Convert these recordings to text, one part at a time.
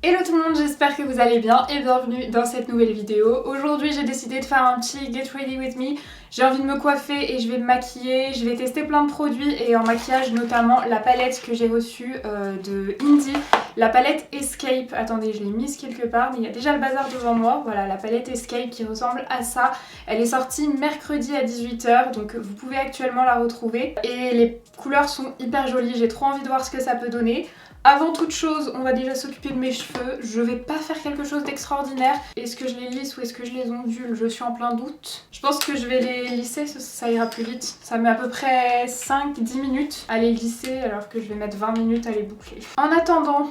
Hello tout le monde, j'espère que vous allez bien et bienvenue dans cette nouvelle vidéo. Aujourd'hui j'ai décidé de faire un petit get ready with me. J'ai envie de me coiffer et je vais me maquiller, je vais tester plein de produits et en maquillage notamment la palette que j'ai reçue de Indie, la palette Escape. Attendez, je l'ai mise quelque part mais il y a déjà le bazar devant moi. Voilà, la palette Escape qui ressemble à ça. Elle est sortie mercredi à 18 h donc vous pouvez actuellement la retrouver et les couleurs sont hyper jolies, j'ai trop envie de voir ce que ça peut donner. Avant toute chose, on va déjà s'occuper de mes cheveux. Je vais pas faire quelque chose d'extraordinaire. Est-ce que je les lisse ou est-ce que je les ondule? Je suis en plein doute. Je pense que je vais les lisser, ça ira plus vite. Ça met à peu près 5-10 minutes à les lisser alors que je vais mettre 20 minutes à les boucler. En attendant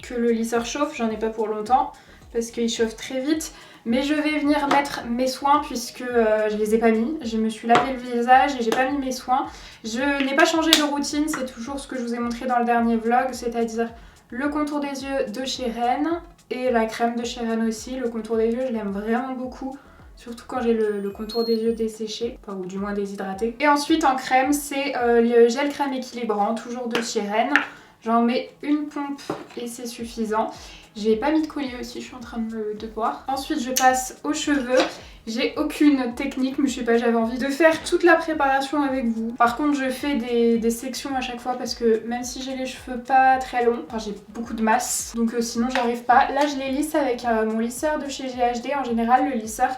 que le lisseur chauffe, j'en ai pas pour longtemps parce qu'il chauffe très vite. Mais je vais venir mettre mes soins puisque je les ai pas mis. Je me suis lavé le visage et j'ai pas mis mes soins. Je n'ai pas changé de routine, c'est toujours ce que je vous ai montré dans le dernier vlog, c'est-à-dire le contour des yeux de chez Ren et la crème de chez Ren aussi. Le contour des yeux, je l'aime vraiment beaucoup. Surtout quand j'ai le contour des yeux desséché, enfin, ou du moins déshydraté. Et ensuite en crème, c'est le gel crème équilibrant, toujours de chez Ren. J'en mets une pompe et c'est suffisant. J'ai pas mis de collier aussi, je suis en train de boire. Ensuite je passe aux cheveux. J'ai aucune technique, mais je sais pas, j'avais envie de faire toute la préparation avec vous. Par contre je fais des sections à chaque fois parce que même si j'ai les cheveux pas très longs, enfin j'ai beaucoup de masse, donc sinon j'arrive pas. Là je les lisse avec mon lisseur de chez GHD. En général le lisseur,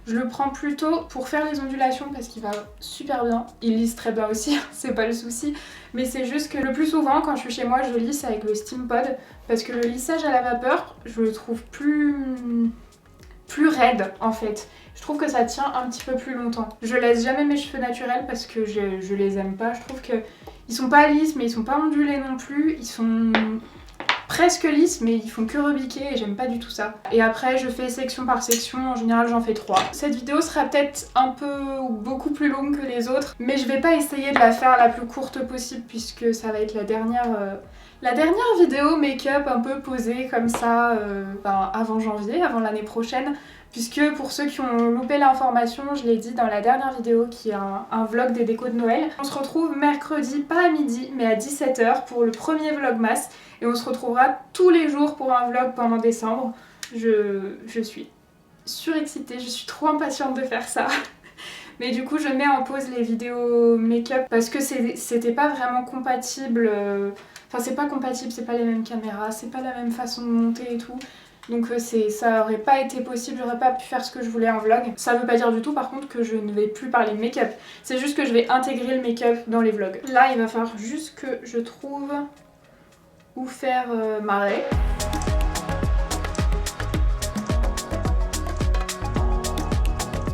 je le prends plutôt pour faire les ondulations parce qu'il va super bien. Il lisse très bien aussi, c'est pas le souci. Mais c'est juste que le plus souvent quand je suis chez moi, je lisse avec le Steam Pod parce que le lissage à la vapeur, je le trouve plus raide en fait. Je trouve que ça tient un petit peu plus longtemps. Je laisse jamais mes cheveux naturels parce que je les aime pas. Je trouve que ils sont pas lisses mais ils sont pas ondulés non plus. Ils sont presque lisses mais ils font que rebiquer et j'aime pas du tout ça. Et après je fais section par section, en général j'en fais 3. Cette vidéo sera peut-être un peu ou beaucoup plus longue que les autres, mais je vais pas essayer de la faire la plus courte possible puisque ça va être la dernière vidéo make-up un peu posée comme ça avant janvier, avant l'année prochaine. Puisque pour ceux qui ont loupé l'information, je l'ai dit dans la dernière vidéo qui est un vlog des décos de Noël. On se retrouve mercredi, pas à midi, mais à 17 h pour le premier vlogmas. Et on se retrouvera tous les jours pour un vlog pendant décembre. Je suis surexcitée, je suis trop impatiente de faire ça. Mais du coup je mets en pause les vidéos make-up parce que c'était pas vraiment compatible. Enfin c'est pas compatible, c'est pas les mêmes caméras, c'est pas la même façon de monter et tout. Donc ça aurait pas été possible, j'aurais pas pu faire ce que je voulais en vlog. Ça veut pas dire du tout par contre que je ne vais plus parler de make-up. C'est juste que je vais intégrer le make-up dans les vlogs. Là il va falloir juste que je trouve où faire ma raie.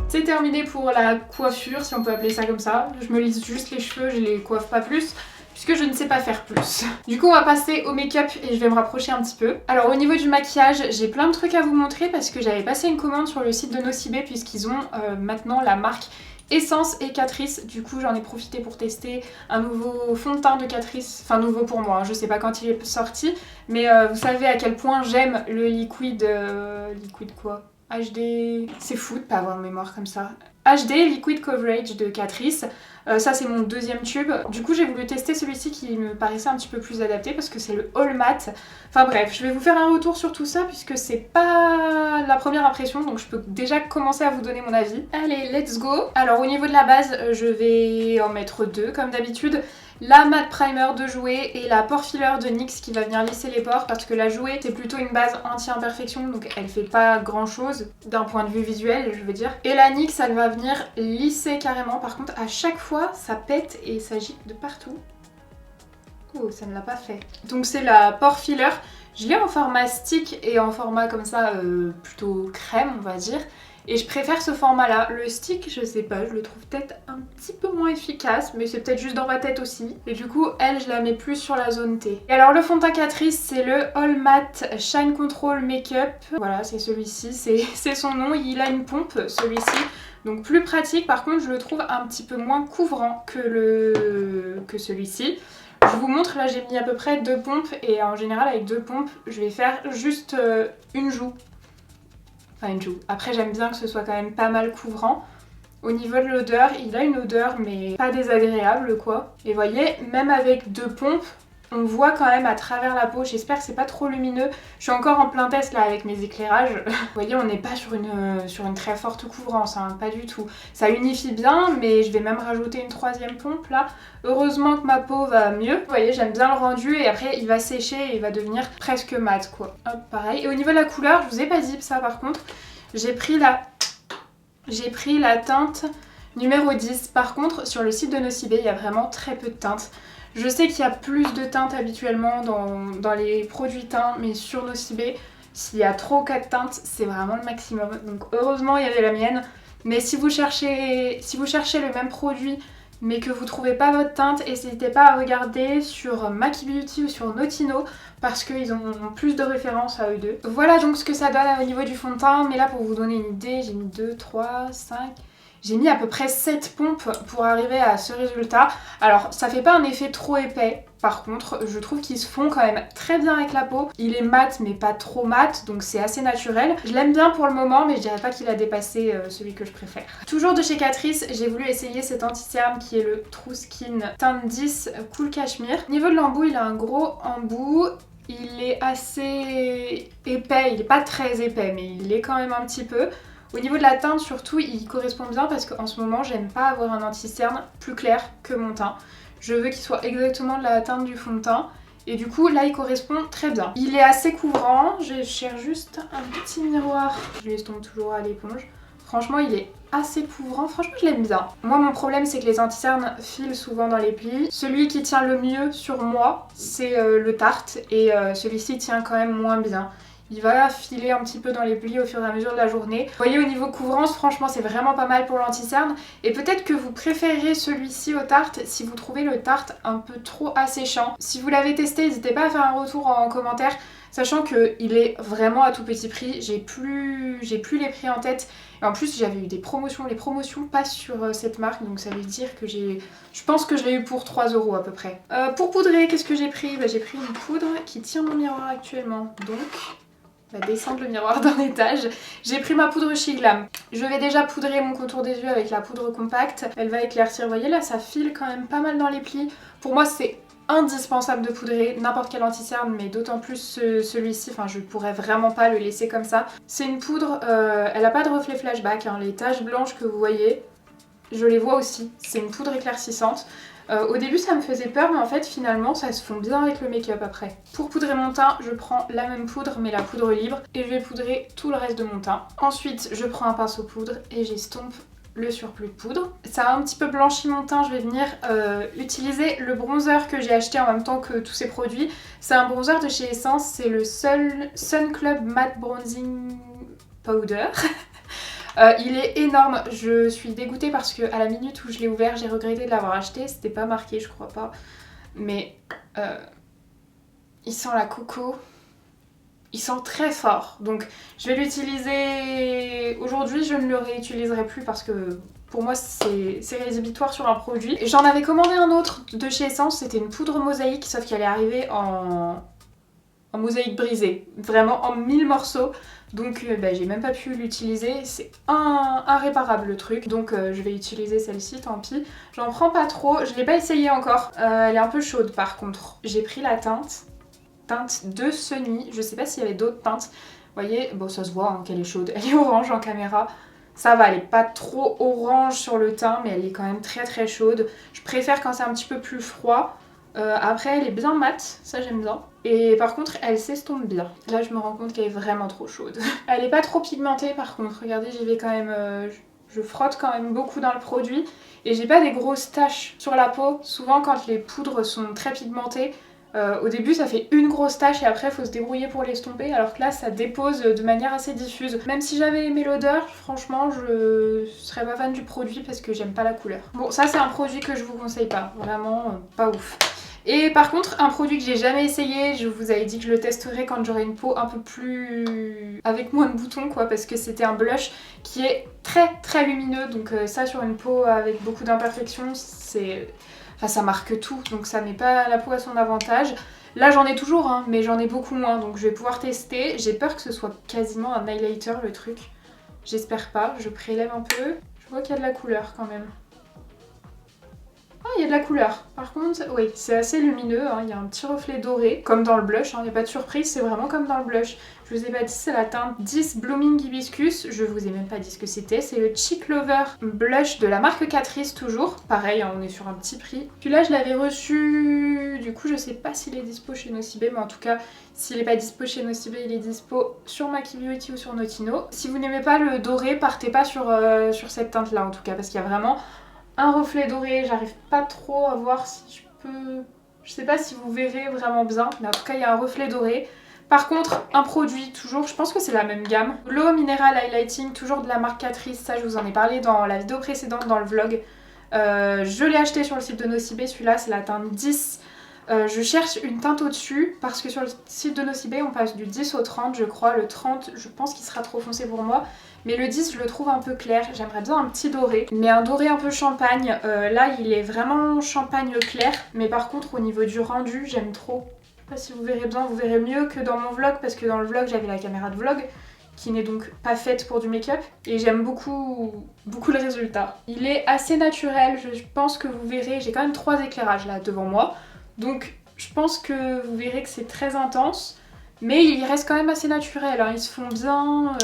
C'est terminé pour la coiffure, si on peut appeler ça comme ça. Je me lisse juste les cheveux, je les coiffe pas plus, puisque je ne sais pas faire plus. Du coup on va passer au make-up et je vais me rapprocher un petit peu. Alors au niveau du maquillage, j'ai plein de trucs à vous montrer parce que j'avais passé une commande sur le site de Nocibé puisqu'ils ont maintenant la marque Essence et Catrice. Du coup j'en ai profité pour tester un nouveau fond de teint de Catrice, enfin nouveau pour moi, hein. Je sais pas quand il est sorti, mais vous savez à quel point j'aime le liquide... liquide quoi? HD... C'est fou de pas avoir de mémoire comme ça. HD Liquid Coverage de Catrice. Ça c'est mon deuxième tube. Du coup j'ai voulu tester celui-ci qui me paraissait un petit peu plus adapté parce que c'est le All Matte. Enfin bref, je vais vous faire un retour sur tout ça puisque c'est pas la première impression donc je peux déjà commencer à vous donner mon avis. Allez, let's go. Alors au niveau de la base, je vais en mettre deux comme d'habitude. La matte primer de Jouer et la pore filler de NYX qui va venir lisser les pores parce que la Jouer c'est plutôt une base anti-imperfection donc elle fait pas grand chose d'un point de vue visuel je veux dire. Et la NYX elle va venir lisser carrément, par contre à chaque fois ça pète et ça gicle de partout. Oh ça ne l'a pas fait. Donc c'est la pore filler, je l'ai en format stick et en format comme ça plutôt crème on va dire. Et je préfère ce format là. Le stick je sais pas, je le trouve peut-être un petit peu moins efficace, mais c'est peut-être juste dans ma tête aussi. Et du coup elle je la mets plus sur la zone T. Et alors le fond de teint Catrice c'est le All Matte Shine Control Makeup. Voilà c'est celui-ci, c'est son nom, il a une pompe celui-ci. Donc plus pratique, par contre je le trouve un petit peu moins couvrant que celui-ci. Je vous montre, là j'ai mis à peu près 2 pompes et en général avec 2 pompes je vais faire juste une joue. Enfin une joue. Après j'aime bien que ce soit quand même pas mal couvrant. Au niveau de l'odeur, il a une odeur mais pas désagréable quoi. Et voyez, même avec 2 pompes, On voit quand même à travers la peau, j'espère que c'est pas trop lumineux. Je suis encore en plein test là avec mes éclairages. Vous voyez, on n'est pas sur une très forte couvrance, hein, pas du tout. Ça unifie bien, mais je vais même rajouter une troisième pompe là. Heureusement que ma peau va mieux. Vous voyez, j'aime bien le rendu et après il va sécher et il va devenir presque mat quoi. Hop, pareil. Et au niveau de la couleur, je vous ai pas dit ça par contre, j'ai pris la teinte numéro 10. Par contre, sur le site de Nocibé, il y a vraiment très peu de teintes. Je sais qu'il y a plus de teintes habituellement dans les produits teints, mais sur Nocibé, s'il y a 3 ou 4 teintes, c'est vraiment le maximum. Donc heureusement, il y avait la mienne. Mais si vous cherchez le même produit, mais que vous trouvez pas votre teinte, n'hésitez pas à regarder sur Maki Beauty ou sur Notino, parce qu'ils ont plus de références à eux deux. Voilà donc ce que ça donne au niveau du fond de teint, mais là pour vous donner une idée, j'ai mis 2, 3, 5... J'ai mis à peu près 7 pompes pour arriver à ce résultat. Alors ça fait pas un effet trop épais, par contre je trouve qu'il se fond quand même très bien avec la peau. Il est mat mais pas trop mat, donc c'est assez naturel. Je l'aime bien pour le moment, mais je dirais pas qu'il a dépassé celui que je préfère. Toujours de chez Catrice, j'ai voulu essayer cet anti-cerne qui est le True Skin teinte 10 Cool Cashmere. Au niveau de l'embout, il a un gros embout. Il est assez épais, il est pas très épais, mais il est quand même un petit peu. Au niveau de la teinte surtout, il correspond bien parce qu'en ce moment j'aime pas avoir un anti-cerne plus clair que mon teint. Je veux qu'il soit exactement de la teinte du fond de teint et du coup là il correspond très bien. Il est assez couvrant, je cherche juste un petit miroir, je l'estompe toujours à l'éponge. Franchement il est assez couvrant, franchement je l'aime bien. Moi mon problème c'est que les anti-cernes filent souvent dans les plis. Celui qui tient le mieux sur moi c'est le Tarte et celui-ci tient quand même moins bien. Il va filer un petit peu dans les plis au fur et à mesure de la journée. Vous voyez au niveau couvrance, franchement c'est vraiment pas mal pour l'anti-cerne. Et peut-être que vous préférez celui-ci au Tarte si vous trouvez le Tarte un peu trop asséchant. Si vous l'avez testé, n'hésitez pas à faire un retour en commentaire. Sachant qu'il est vraiment à tout petit prix, j'ai plus les prix en tête. Et en plus j'avais eu des promotions, les promotions passent sur cette marque, donc ça veut dire que je pense que je l'ai eu pour 3 € à peu près. Pour poudrer, qu'est-ce que j'ai pris? J'ai pris une poudre qui tient mon miroir actuellement, donc... On va descendre le miroir d'un étage. J'ai pris ma poudre chez Glam. Je vais déjà poudrer mon contour des yeux avec la poudre compacte. Elle va éclaircir. Vous voyez là, ça file quand même pas mal dans les plis. Pour moi, c'est indispensable de poudrer n'importe quel anti-cerne, mais d'autant plus celui-ci. Enfin, je pourrais vraiment pas le laisser comme ça. C'est une poudre, elle a pas de reflet flashback. Hein. Les taches blanches que vous voyez, je les vois aussi. C'est une poudre éclaircissante. Au début ça me faisait peur mais en fait finalement ça se fond bien avec le make-up après. Pour poudrer mon teint je prends la même poudre mais la poudre libre et je vais poudrer tout le reste de mon teint. Ensuite je prends un pinceau poudre et j'estompe le surplus de poudre. Ça a un petit peu blanchi mon teint, je vais venir utiliser le bronzer que j'ai acheté en même temps que tous ces produits. C'est un bronzer de chez Essence, c'est le Sun Club Matte Bronzing Powder. Il est énorme, je suis dégoûtée parce que à la minute où je l'ai ouvert, j'ai regretté de l'avoir acheté, c'était pas marqué je crois pas, mais il sent la coco, il sent très fort, donc je vais l'utiliser aujourd'hui, je ne le réutiliserai plus parce que pour moi c'est rédhibitoire sur un produit. J'en avais commandé un autre de chez Essence, c'était une poudre mosaïque, sauf qu'elle est arrivée en mosaïque brisée, vraiment en 1000 morceaux. Donc j'ai même pas pu l'utiliser, c'est irréparable le truc. Donc je vais utiliser celle-ci, tant pis. J'en prends pas trop, je l'ai pas essayé encore. Elle est un peu chaude par contre. J'ai pris la teinte de Sunny, je sais pas s'il y avait d'autres teintes. Vous voyez, bon ça se voit hein, qu'elle est chaude, elle est orange en caméra. Ça va, elle est pas trop orange sur le teint, mais elle est quand même très très chaude. Je préfère quand c'est un petit peu plus froid. Après elle est bien mate, ça j'aime bien. Et par contre elle s'estompe bien. Là je me rends compte qu'elle est vraiment trop chaude. Elle est pas trop pigmentée par contre, regardez j'y vais quand même, je frotte quand même beaucoup dans le produit. Et j'ai pas des grosses taches sur la peau. Souvent quand les poudres sont très pigmentées, au début ça fait une grosse tache et après il faut se débrouiller pour l'estomper, alors que là ça dépose de manière assez diffuse. Même si j'avais aimé l'odeur, franchement je serais pas fan du produit parce que j'aime pas la couleur. Bon ça c'est un produit que je vous conseille pas, vraiment pas ouf. Et par contre un produit que j'ai jamais essayé, je vous avais dit que je le testerai quand j'aurai une peau un peu plus... avec moins de boutons quoi, parce que c'était un blush qui est très très lumineux, donc ça sur une peau avec beaucoup d'imperfections c'est... Enfin ça marque tout, donc ça met pas la peau à son avantage. Là j'en ai toujours hein, mais j'en ai beaucoup moins, donc je vais pouvoir tester. J'ai peur que ce soit quasiment un highlighter le truc. J'espère pas, je prélève un peu. Je vois qu'il y a de la couleur quand même. Ah, il y a de la couleur. Par contre, oui, c'est assez lumineux, hein. Il y a un petit reflet doré, comme dans le blush, hein. Il n'y a pas de surprise, c'est vraiment comme dans le blush. Je vous ai pas dit, c'est la teinte 10 Blooming Hibiscus, je vous ai même pas dit ce que c'était. C'est le Cheek Lover Blush de la marque Catrice, toujours. Pareil, hein, on est sur un petit prix. Celui-là, je l'avais reçu, du coup, je sais pas s'il est dispo chez Nocibé, mais en tout cas, s'il est pas dispo chez Nocibé, il est dispo sur Maki Beauty ou sur Notino. Si vous n'aimez pas le doré, partez pas sur cette teinte-là, en tout cas, parce qu'il y a vraiment un reflet doré, j'arrive pas trop à voir si je peux... Je sais pas si vous verrez vraiment bien, mais en tout cas il y a un reflet doré. Par contre, un produit toujours, je pense que c'est la même gamme. L'eau Mineral Highlighting, toujours de la marque Catrice, ça je vous en ai parlé dans la vidéo précédente, dans le vlog. Je l'ai acheté sur le site de Nocibé, celui-là c'est la teinte 10. Je cherche une teinte au-dessus parce que sur le site de Nocibé on passe du 10 au 30 je crois. Le 30 je pense qu'il sera trop foncé pour moi, mais le 10 je le trouve un peu clair. J'aimerais bien un petit doré, mais un doré un peu champagne. Là il est vraiment champagne clair, mais par contre au niveau du rendu j'aime trop. Je sais pas si vous verrez bien, vous verrez mieux que dans mon vlog parce que dans le vlog j'avais la caméra de vlog qui n'est donc pas faite pour du make-up et j'aime beaucoup le résultat. Il est assez naturel, je pense que vous verrez, j'ai quand même 3 éclairages là devant moi. Donc je pense que vous verrez que c'est très intense, mais il reste quand même assez naturel, hein. Ils se font bien,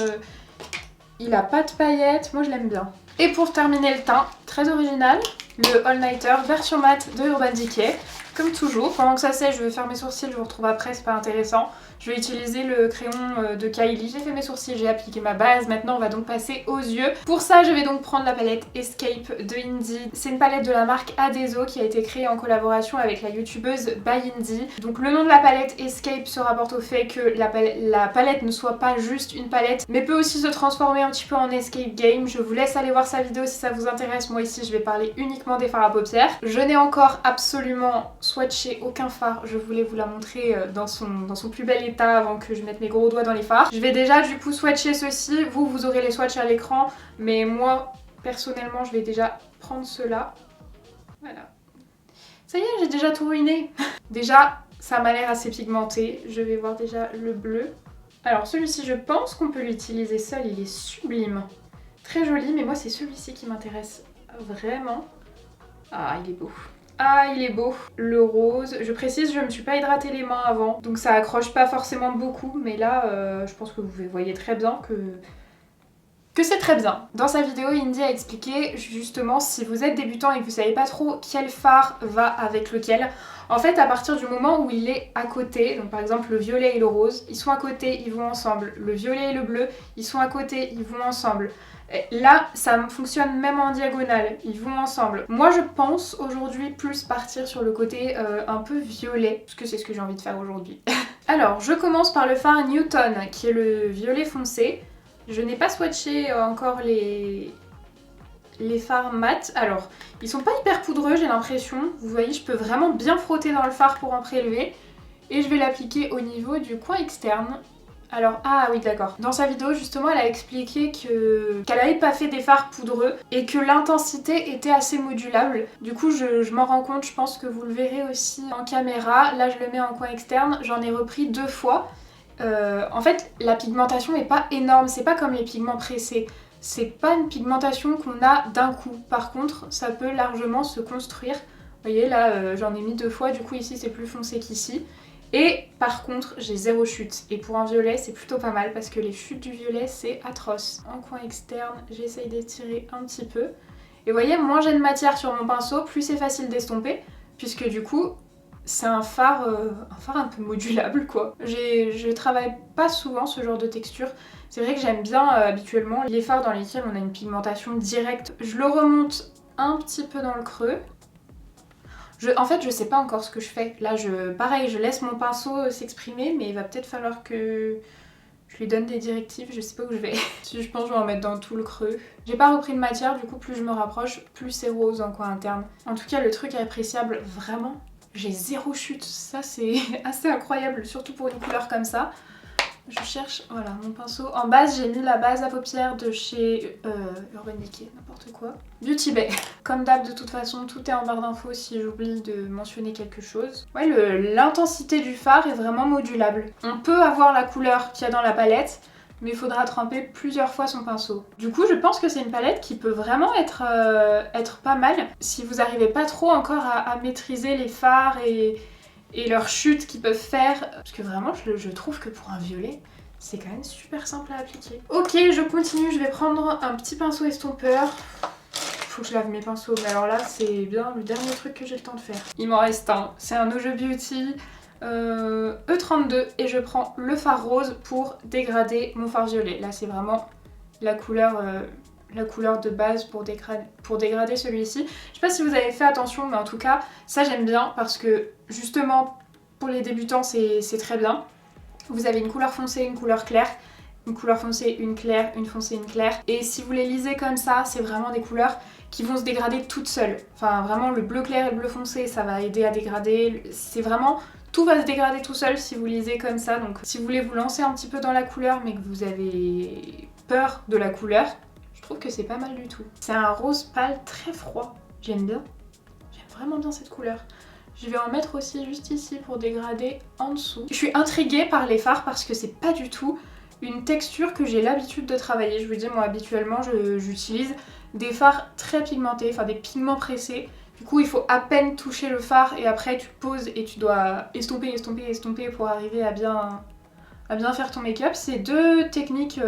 il a pas de paillettes, moi je l'aime bien. Et pour terminer le teint, très original, le All Nighter version mat de Urban Decay. Comme toujours, pendant que ça sèche, je vais faire mes sourcils, je vous retrouve après, c'est pas intéressant. Je vais utiliser le crayon de Kylie, j'ai fait mes sourcils, j'ai appliqué ma base, maintenant on va donc passer aux yeux. Pour ça, je vais donc prendre la palette Escape de Indy. C'est une palette de la marque Adeso qui a été créée en collaboration avec la youtubeuse By Indy. Donc le nom de la palette Escape se rapporte au fait que la palette ne soit pas juste une palette, mais peut aussi se transformer un petit peu en escape game. Je vous laisse aller voir sa vidéo si ça vous intéresse. Moi ici, je vais parler uniquement des fards à paupières. Je n'ai encore absolument swatché aucun fard, je voulais vous la montrer dans son plus bel état avant que je mette mes gros doigts dans les fards. Je vais déjà du coup swatcher ceci, vous aurez les swatchs à l'écran, mais moi personnellement je vais déjà prendre ceux-là. Voilà. Ça y est, j'ai déjà tout ruiné. Déjà, ça m'a l'air assez pigmenté, je vais voir déjà le bleu. Alors celui-ci je pense qu'on peut l'utiliser seul, il est sublime. Très joli, mais moi c'est celui-ci qui m'intéresse vraiment. Ah, il est beau. Ah, il est beau. Le rose. Je précise, je me suis pas hydratée les mains avant, donc ça accroche pas forcément beaucoup, mais là, je pense que vous voyez très bien que c'est très bien. Dans sa vidéo, Indy a expliqué justement si vous êtes débutant et que vous savez pas trop quel fard va avec lequel. En fait, à partir du moment où il est à côté, donc par exemple le violet et le rose, ils sont à côté, ils vont ensemble. Le violet et le bleu, ils sont à côté, ils vont ensemble. Là, ça fonctionne même en diagonale, ils vont ensemble. Moi, je pense aujourd'hui plus partir sur le côté un peu violet, parce que c'est ce que j'ai envie de faire aujourd'hui. Alors, je commence par le fard Newton, qui est le violet foncé. Je n'ai pas swatché encore les fards mat. Alors, ils sont pas hyper poudreux, j'ai l'impression. Vous voyez, je peux vraiment bien frotter dans le fard pour en prélever. Et je vais l'appliquer au niveau du coin externe. Alors, ah oui d'accord. Dans sa vidéo justement elle a expliqué qu'elle avait pas fait des fards poudreux et que l'intensité était assez modulable. Du coup je m'en rends compte, je pense que vous le verrez aussi en caméra. Là je le mets en coin externe, j'en ai repris 2 fois. En fait la pigmentation est pas énorme, c'est pas comme les pigments pressés. C'est pas une pigmentation qu'on a d'un coup. Par contre ça peut largement se construire. Vous voyez là j'en ai mis 2 fois, du coup ici c'est plus foncé qu'ici. Et par contre j'ai 0 chute, et pour un violet c'est plutôt pas mal parce que les chutes du violet c'est atroce. En coin externe j'essaye d'étirer un petit peu, et vous voyez, moins j'ai de matière sur mon pinceau, plus c'est facile d'estomper, puisque du coup c'est un fard un peu modulable quoi. Je travaille pas souvent ce genre de texture, c'est vrai que j'aime bien habituellement les fards dans lesquels on a une pigmentation directe. Je le remonte un petit peu dans le creux. En fait, je sais pas encore ce que je fais. Là, pareil, je laisse mon pinceau s'exprimer, mais il va peut-être falloir que je lui donne des directives, je sais pas où je vais. Je pense que je vais en mettre dans tout le creux. J'ai pas repris de matière, du coup, plus je me rapproche, plus c'est rose en coin interne. En tout cas, le truc est appréciable, vraiment. J'ai 0 chute, ça c'est assez incroyable, surtout pour une couleur comme ça. Je cherche, voilà, mon pinceau. En base, j'ai mis la base à paupières de chez Urban Decay, n'importe quoi. Beauty Bay. Comme d'hab, de toute façon, tout est en barre d'infos si j'oublie de mentionner quelque chose. Ouais, l'intensité du fard est vraiment modulable. On peut avoir la couleur qu'il y a dans la palette, mais il faudra tremper plusieurs fois son pinceau. Du coup, je pense que c'est une palette qui peut vraiment être pas mal si vous n'arrivez pas trop encore à maîtriser les fards et leurs chutes qu'ils peuvent faire. Parce que vraiment, je trouve que pour un violet, c'est quand même super simple à appliquer. Ok, je continue, je vais prendre un petit pinceau estompeur. Faut que je lave mes pinceaux, mais alors là, c'est bien le dernier truc que j'ai le temps de faire. Il m'en reste un, c'est un Ojo Beauty E32 et je prends le fard rose pour dégrader mon fard violet. Là, c'est vraiment la couleur de base pour dégrader celui-ci. Je sais pas si vous avez fait attention, mais en tout cas, ça j'aime bien parce que justement, pour les débutants, c'est très bien. Vous avez une couleur foncée, une couleur claire, une couleur foncée, une claire, une foncée, une claire. Et si vous les lisez comme ça, c'est vraiment des couleurs qui vont se dégrader toutes seules. Enfin, vraiment, le bleu clair et le bleu foncé, ça va aider à dégrader. C'est vraiment... Tout va se dégrader tout seul si vous lisez comme ça. Donc, si vous voulez vous lancer un petit peu dans la couleur, mais que vous avez peur de la couleur, je trouve que c'est pas mal du tout. C'est un rose pâle très froid. J'aime bien. J'aime vraiment bien cette couleur. Je vais en mettre aussi juste ici pour dégrader en dessous. Je suis intriguée par les fards parce que c'est pas du tout une texture que j'ai l'habitude de travailler. Je vous dis, moi habituellement j'utilise des fards très pigmentés, enfin des pigments pressés. Du coup il faut à peine toucher le fard et après tu poses et tu dois estomper, estomper, estomper pour arriver à bien faire ton make-up. C'est deux techniques,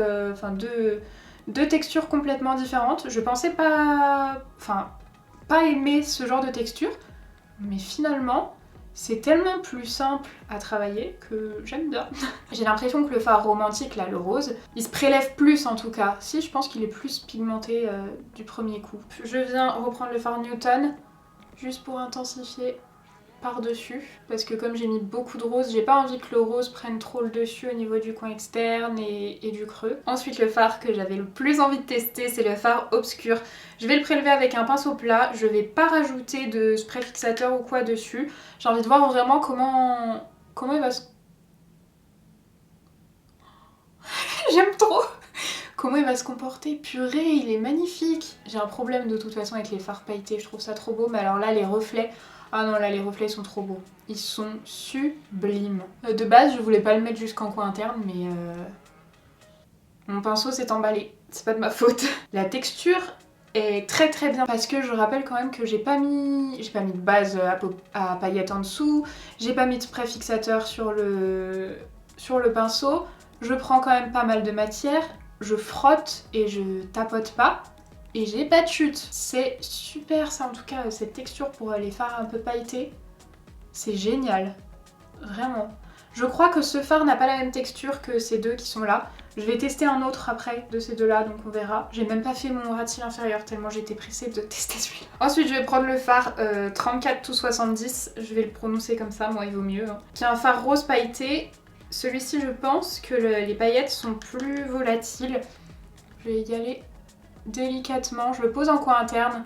deux textures complètement différentes. Je pensais pas aimer ce genre de texture. Mais finalement, c'est tellement plus simple à travailler que j'aime bien. J'ai l'impression que le fard romantique, là, le rose, il se prélève plus en tout cas. Si, je pense qu'il est plus pigmenté du premier coup. Je viens reprendre le fard Newton, juste pour intensifier par-dessus. Parce que comme j'ai mis beaucoup de rose, j'ai pas envie que le rose prenne trop le dessus au niveau du coin externe et du creux. Ensuite, le fard que j'avais le plus envie de tester, c'est le fard obscur. Je vais le prélever avec un pinceau plat, je vais pas rajouter de spray fixateur ou quoi dessus. J'ai envie de voir vraiment comment il va se... J'aime trop comment il va se comporter. Purée, il est magnifique. J'ai un problème de toute façon avec les fards pailletés, je trouve ça trop beau. Mais alors là, les reflets... Ah non, là les reflets sont trop beaux. Ils sont sublimes. De base, je voulais pas le mettre jusqu'en coin interne, mais mon pinceau s'est emballé. C'est pas de ma faute. La texture est très très bien parce que je rappelle quand même que j'ai pas mis de base à paillettes en dessous, j'ai pas mis de spray fixateur sur le pinceau. Je prends quand même pas mal de matière, je frotte et je tapote pas. Et j'ai pas de chute. C'est super ça en tout cas, cette texture pour les fards un peu pailletés. C'est génial. Vraiment. Je crois que ce fard n'a pas la même texture que ces deux qui sont là. Je vais tester un autre après de ces deux-là, donc on verra. J'ai même pas fait mon ras de cils inférieur tellement j'étais pressée de tester celui-là. Ensuite, je vais prendre le fard 34-70. Je vais le prononcer comme ça, moi il vaut mieux. Qui est un fard rose pailleté. Celui-ci, je pense que les paillettes sont plus volatiles. Je vais y aller délicatement, je le pose en coin interne.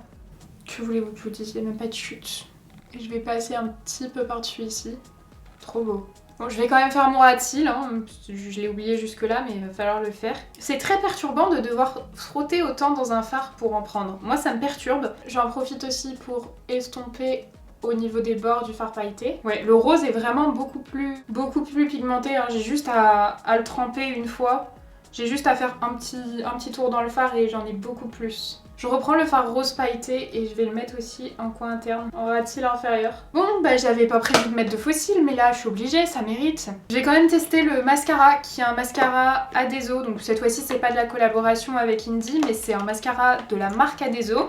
Que voulez-vous que je vous dise, il n'y a même pas de chute. Et je vais passer un petit peu par-dessus ici. Trop beau. Bon, je vais quand même faire mon ras de cils, hein. Je l'ai oublié jusque là, mais il va falloir le faire. C'est très perturbant de devoir frotter autant dans un fard pour en prendre. Moi ça me perturbe. J'en profite aussi pour estomper au niveau des bords du fard pailleté. Ouais, le rose est vraiment beaucoup plus pigmenté, hein. J'ai juste à le tremper une fois. J'ai juste à faire un petit tour dans le fard et j'en ai beaucoup plus. Je reprends le fard rose pailleté et je vais le mettre aussi en coin interne, en ras de cils inférieur. Bon, bah j'avais pas prévu de mettre de faux cils, mais là je suis obligée, ça mérite. J'ai quand même testé le mascara, qui est un mascara Adeso. Donc cette fois-ci c'est pas de la collaboration avec Indie, mais c'est un mascara de la marque Adeso.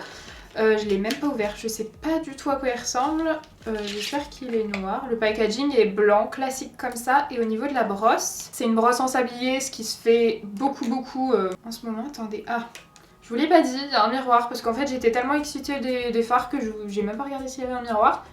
Je l'ai même pas ouvert, je sais pas du tout à quoi il ressemble. J'espère qu'il est noir. Le packaging est blanc, classique comme ça. Et au niveau de la brosse, c'est une brosse en sablier, ce qui se fait beaucoup en ce moment. Attendez, ah, je vous l'ai pas dit, il y a un miroir. Parce qu'en fait j'étais tellement excitée des fards que j'ai même pas regardé s'il y avait un miroir.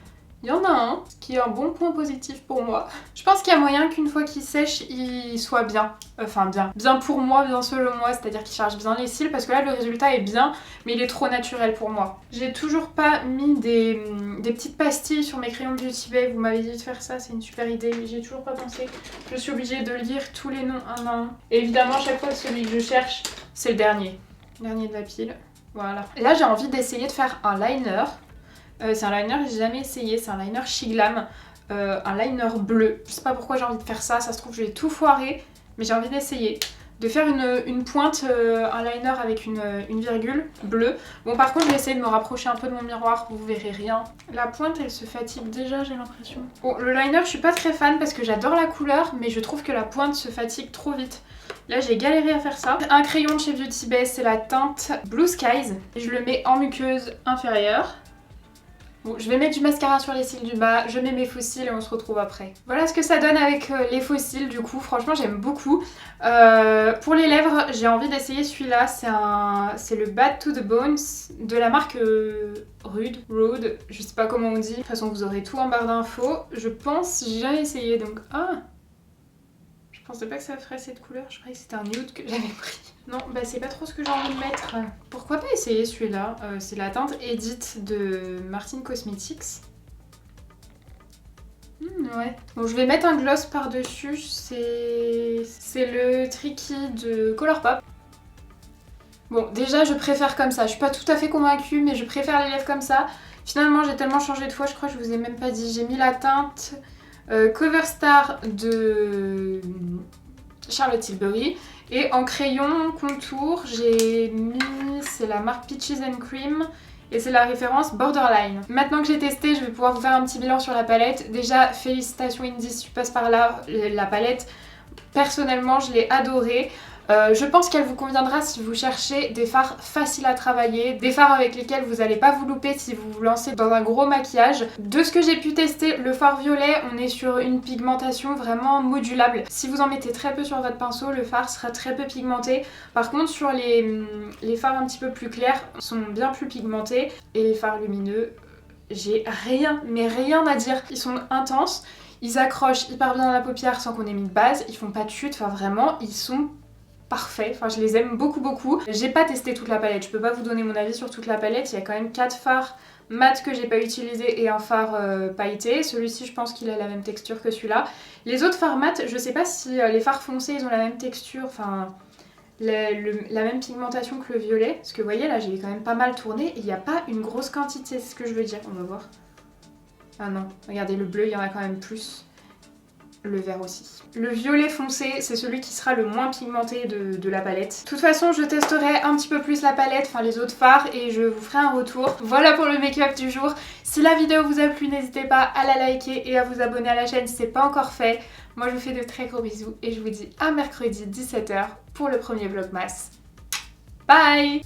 Il y en a un, ce qui est un bon point positif pour moi. Je pense qu'il y a moyen qu'une fois qu'il sèche, il soit bien. Enfin bien. Bien pour moi, bien selon moi, c'est-à-dire qu'il charge bien les cils, parce que là le résultat est bien, mais il est trop naturel pour moi. J'ai toujours pas mis des petites pastilles sur mes crayons Beauty Bay. Vous m'avez dit de faire ça, c'est une super idée, mais j'ai toujours pas pensé. Je suis obligée de lire tous les noms un à un. Et évidemment, chaque fois celui que je cherche, c'est le dernier. Le dernier de la pile. Voilà. Et là j'ai envie d'essayer de faire un liner. C'est un liner que j'ai jamais essayé, c'est un liner Shiglam, un liner bleu. Je sais pas pourquoi j'ai envie de faire ça, ça se trouve je vais tout foirer, mais j'ai envie d'essayer. de faire une pointe, un liner avec une virgule bleue. Bon par contre je vais essayer de me rapprocher un peu de mon miroir, vous verrez rien. La pointe elle se fatigue déjà j'ai l'impression. Bon le liner je suis pas très fan parce que j'adore la couleur mais je trouve que la pointe se fatigue trop vite. Là j'ai galéré à faire ça. Un crayon de chez Beauty Bay, c'est la teinte Blue Skies. Je le mets en muqueuse inférieure. Bon, je vais mettre du mascara sur les cils du bas, je mets mes faux cils et on se retrouve après. Voilà ce que ça donne avec les faux cils du coup, franchement j'aime beaucoup. Pour les lèvres, j'ai envie d'essayer celui-là, c'est le Bad to the Bones de la marque Rude, je sais pas comment on dit. De toute façon vous aurez tout en barre d'infos. Je pense, j'ai jamais essayé donc... Ah, je pensais pas que ça ferait cette couleur, je croyais que c'était un nude que j'avais pris. Non, bah c'est pas trop ce que j'ai envie de mettre. Pourquoi pas essayer celui-là? C'est la teinte Edit de Martin Cosmetics. Ouais. Bon, je vais mettre un gloss par-dessus, c'est le Tricky de Colourpop. Bon, déjà je préfère comme ça, je suis pas tout à fait convaincue, mais je préfère les lèvres comme ça. Finalement j'ai tellement changé de fois, je crois que je vous ai même pas dit. J'ai mis la teinte Cover Star de Charlotte Tilbury. Et en crayon contour, j'ai mis, c'est la marque Peaches and Cream et c'est la référence Borderline. Maintenant que j'ai testé, je vais pouvoir vous faire un petit bilan sur la palette. Déjà, félicitations Indy si tu passes par là, la palette, personnellement je l'ai adorée. Je pense qu'elle vous conviendra si vous cherchez des fards faciles à travailler, des fards avec lesquels vous n'allez pas vous louper si vous vous lancez dans un gros maquillage. De ce que j'ai pu tester, le fard violet, on est sur une pigmentation vraiment modulable. Si vous en mettez très peu sur votre pinceau, le fard sera très peu pigmenté. Par contre, sur les fards un petit peu plus clairs, ils sont bien plus pigmentés. Et les fards lumineux, j'ai rien, mais rien à dire. Ils sont intenses, ils accrochent hyper bien dans la paupière sans qu'on ait mis de base, ils font pas de chute, enfin vraiment, ils sont parfait, enfin je les aime beaucoup. J'ai pas testé toute la palette, je peux pas vous donner mon avis sur toute la palette, il y a quand même 4 fards mat que j'ai pas utilisé et un fard pailleté. Celui-ci je pense qu'il a la même texture que celui-là. Les autres fards mat, je sais pas si les fards foncés ils ont la même texture, enfin la même pigmentation que le violet, parce que vous voyez là j'ai quand même pas mal tourné et il n'y a pas une grosse quantité, c'est ce que je veux dire, on va voir. Ah non, regardez le bleu il y en a quand même plus. Le vert aussi. Le violet foncé, c'est celui qui sera le moins pigmenté de la palette. De toute façon, je testerai un petit peu plus la palette, enfin les autres fards, et je vous ferai un retour. Voilà pour le make-up du jour. Si la vidéo vous a plu, n'hésitez pas à la liker et à vous abonner à la chaîne si c'est pas encore fait. Moi, je vous fais de très gros bisous et je vous dis à mercredi 17 h pour le premier vlogmas. Bye!